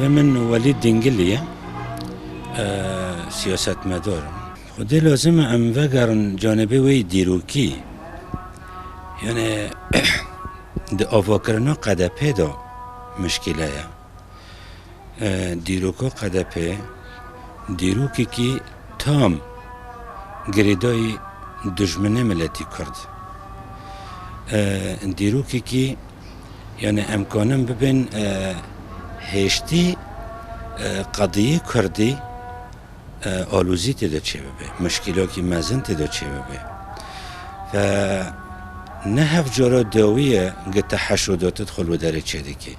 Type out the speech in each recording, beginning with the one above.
من ولید دنگلیه سیاست مدارم خودی لازم ام وگرن جانبه وی دیروکی یعنی ده آواکرنا قدپه دا مشکله دیروکا قدپه دیروکی که تام گریدای دجمنه ملتی کرد دیروکی که یعنی امکانم ببین هشتی قضیه کردی آلوزی تدا چه ببه مشکلاتی مزن تدا چه ببه و نه هف جارا داویه گه تحشودات تدخل و داره چه دیگه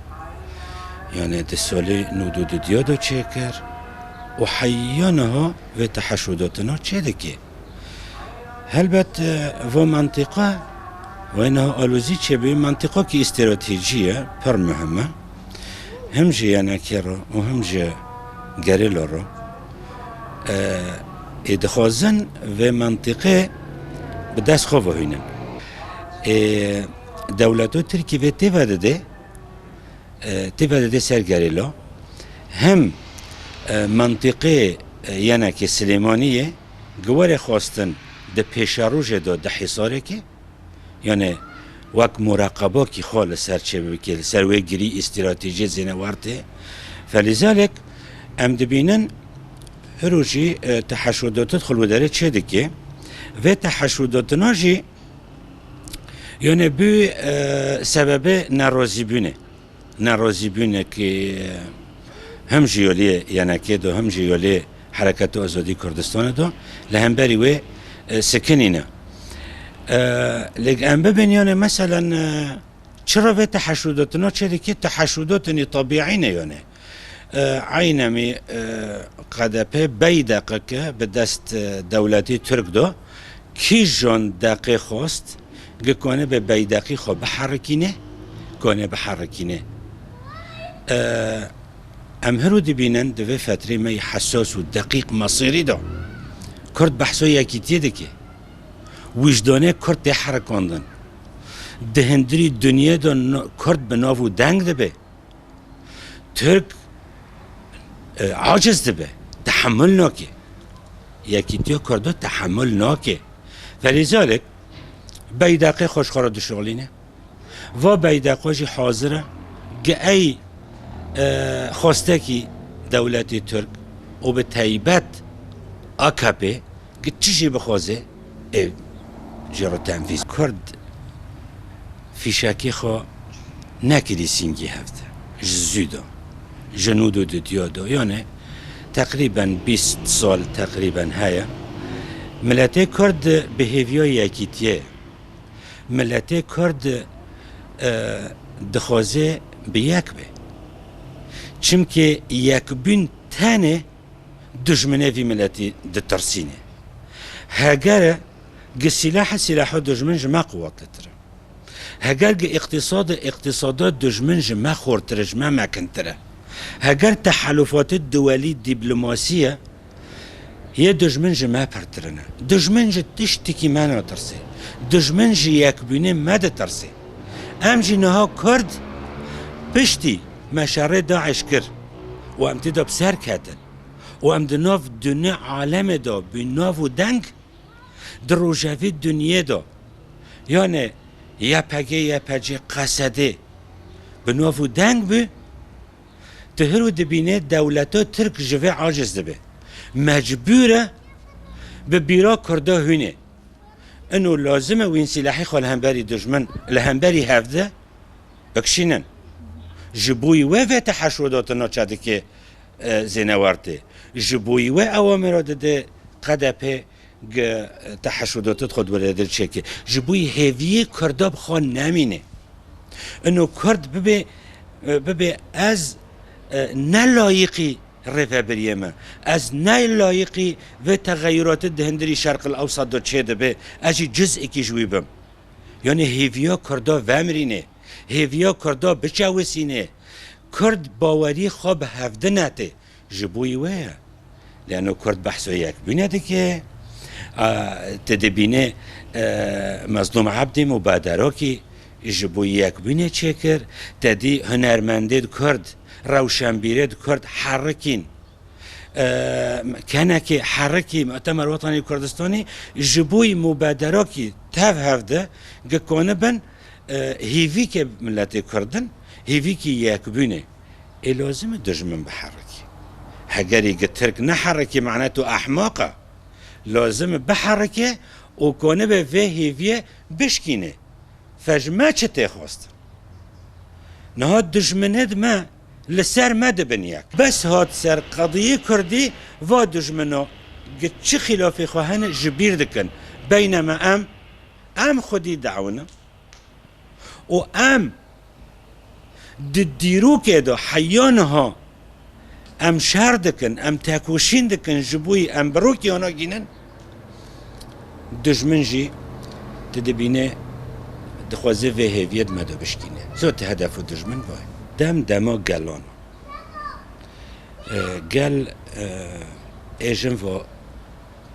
یعنی ده سالی نودود دیادا چه کر و حیانها و تحشوداتنا چه دیگه هلبت و منطقه و اینها آلوزی چه به منطقه که استراتژیه پر مهمه هم جه ینکی را و هم جه گریلا را ادخازن و منطقه به دست خواه هینن دولتو ترکی و تیوده سر گریلا هم منطقه ینکی سلیمانیه گواره خواستن ده پیشاروژ ده حصاره که یعنی وقت مراقبه کی خال سرچه بکیل سروی گری استراتژی زینوارته فلذلك ام دبینن هروجی تحشودات خلو داره چه دیگه و تحشودات ناجی یعنی بی سبب ناراضی بونه که هم جیالی یعنی که دو هم جیالی حرکت آزادی کردستان دو لهم بری و سکنینه لیک ام ببینیم مثلا چرا به تحشوداتنا چه دیگه تحشوداتنی طبیعی نیونه عینمی قدپه بیدقه که به دست دولتی ترک دو کی جان دقیق خواست گکنه به بیدقی خو بحرکینه کنه بحرکینه ام هرو دبینن دوی فتره می حساس و دقیق مصیری دا کرد بحثو یکیتیه دیگه وجدانه کرد ده حرکاندن دهندری دنیا دا کرد به ناو دنگ ده به ترک عاجز ده به تحمل ناکه یکی تیو کرده تحمل ناکه فلذلك بیدقه خوشخوره دشغلینه و بیدقه جی حاضره که ای خواسته کی دولتی ترک و به تایبت AKP که چیزی بخوازه جرا تنفیز کرد فیشکی خو نکردی سینگی هفته زودا جنودو دیادا یعنی تقریبا 20 سال تقریبا هیا ملته کرد به هیویای یکیتیه ملته کرد دخوازه به یک به چمکه یک بین تنه دجمنه وی ملتی دترسینه هاگره سلاح دجمن جمع قوات تره هاگر اقتصادات دجمن جمع خورتره جمع مکنتره هاگر تحالفات الدولي الدبلوماسية هي دجمن جمع پرترنه دجمن جه تشتی که من ترسه دجمن جه یک بینه مد ترسه ام جه نها کرد پشتی مشاره داعش کر و ام تدا بسر کردن و ام دناف دنیا عالم دا بناف و دنگ در روژاوی دنیا دا یعنی یا پگه قصده بناف و دنگ به تهرو دبینه دولتا ترک جوه عاجز دبه مجبوره به بیرا کرده هونه انو لازمه وین سلاحی خو لهمبری دجمن لهمبری هفته بکشینن جبوی و تحشوداتنا چاده که زینوارته جبوی و اوامرات ده قدپه تحشودات خود ولده چکه جبوی هیویه کرداب خان نمینه انو کرد ببه از نلایقی رفابریه ما از نلایقی و تغییرات دهندری شرق الاوسط دو چه ده اجی جزئی کی جوی بم یعنی هیویا کردا وامرینه هیویا کردا بچاوسینه کرد باوری خواب هفته نته جبوی ویا لانه کرد بحثو یک بینه که تدبینه مظلوم عبد مبادره کی جبوی یک بینه چکر تدی هنرمنده کرد روشنبیره کرد حرکین كان كي حركي مؤتمر وطني كردستاني جبوي مبادراكي تاف هفده كونبن هيفيك ملتي كردن هيفيكي ياكبونه لازم دجمن بحركي هجري قترك نحركي معناته احماقه لازم بحركي وكونبه في هيفيه بشكينه فجما چته خواست نهاد دجمنه ما لسر ما دبنياك بس هاد سر قضية كردي و دجمنو قد چه خلافي خواهن جبير دكن بينما ام خودي دعونا و ام دديرو كدو حيانها ام شهر دكن ام تاكوشين دكن جبوي ام بروكي انا جينن دجمن جي تدبينه دخوازي في هيفيد مدو بشكينه زوت هدفو دجمن باي دما قالون قال ايجن فو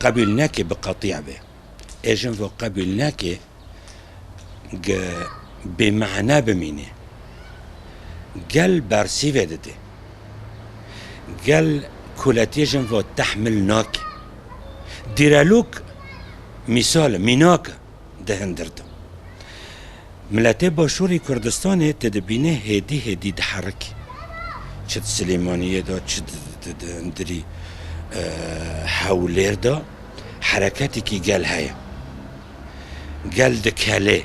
قبلناك بقطيع به ايجن فو قبلناك بمعنى بمينه قال بارسي فيدته قال كولاتي جن فو تحملناك ديرالوك مثال ميناك دهندرتو ملته باشوری کردستان تدبینه هدی دحرکی چه سلیمانیه دا چه اندری حولیر دا حرکتی که گل هیا گل دکاله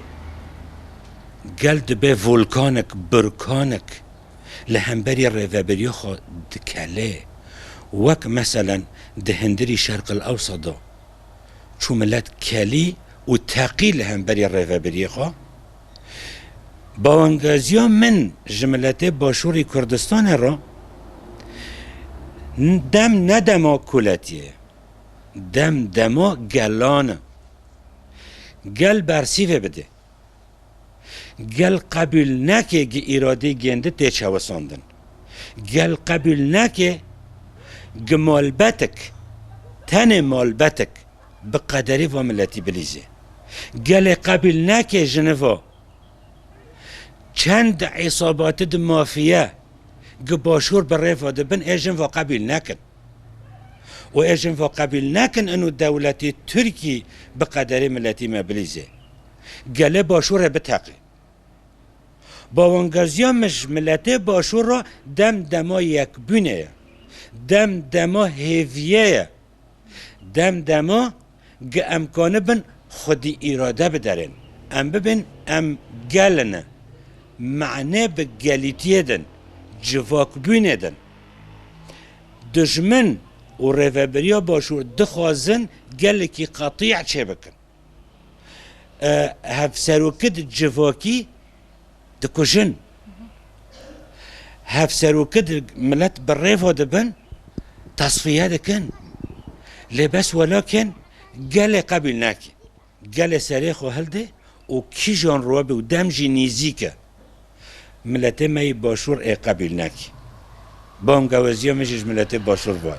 گل دبه ولکانک برکانک لهمبری ریوبری خو دکاله وک مثلا دهندری شرق الاوسط دا چو ملت کلی و تاقی لهمبری ریوبری خو باوانگازیا من جملت باشوری کردستان را دم ندما کولتیه دما گلانه گل برسیوه بده گل قبول نکه گی اراده گنده تیچ هوساندن گل قبول نکه گی مالبتک تن مالبتک بقدری و ملتی بلیزه گل قبول نکه جنوا چند عصابات مافیا قباشور بالريفة دبن ايجن وقبل ناكن وايجن وقبل ناكن انو الدولة التركي بقدر ملتي مبليزة قال باشور بتاقي باوانگازيا مش ملتي باشور دما يكبونه دما هيفيه دما امكان بن خودي اراده بدرن ام ببن ام قالنا معناه بقاليتيه دن جواك بوينه دن دجمن و ريفابريا باشور دخوازن قالكي قطيع چه بكن هف سروكد جواكي دكوشن هف سروكد ملت بالريفو دبن تصفيه دكن لبس ولكن قال قبلناكي قال سريخو هلده و كي جان روابي و دمجي نيزيكا ملت ماي باشور ای قبیل نکی بامگوزی ها میشش ملت باشور وای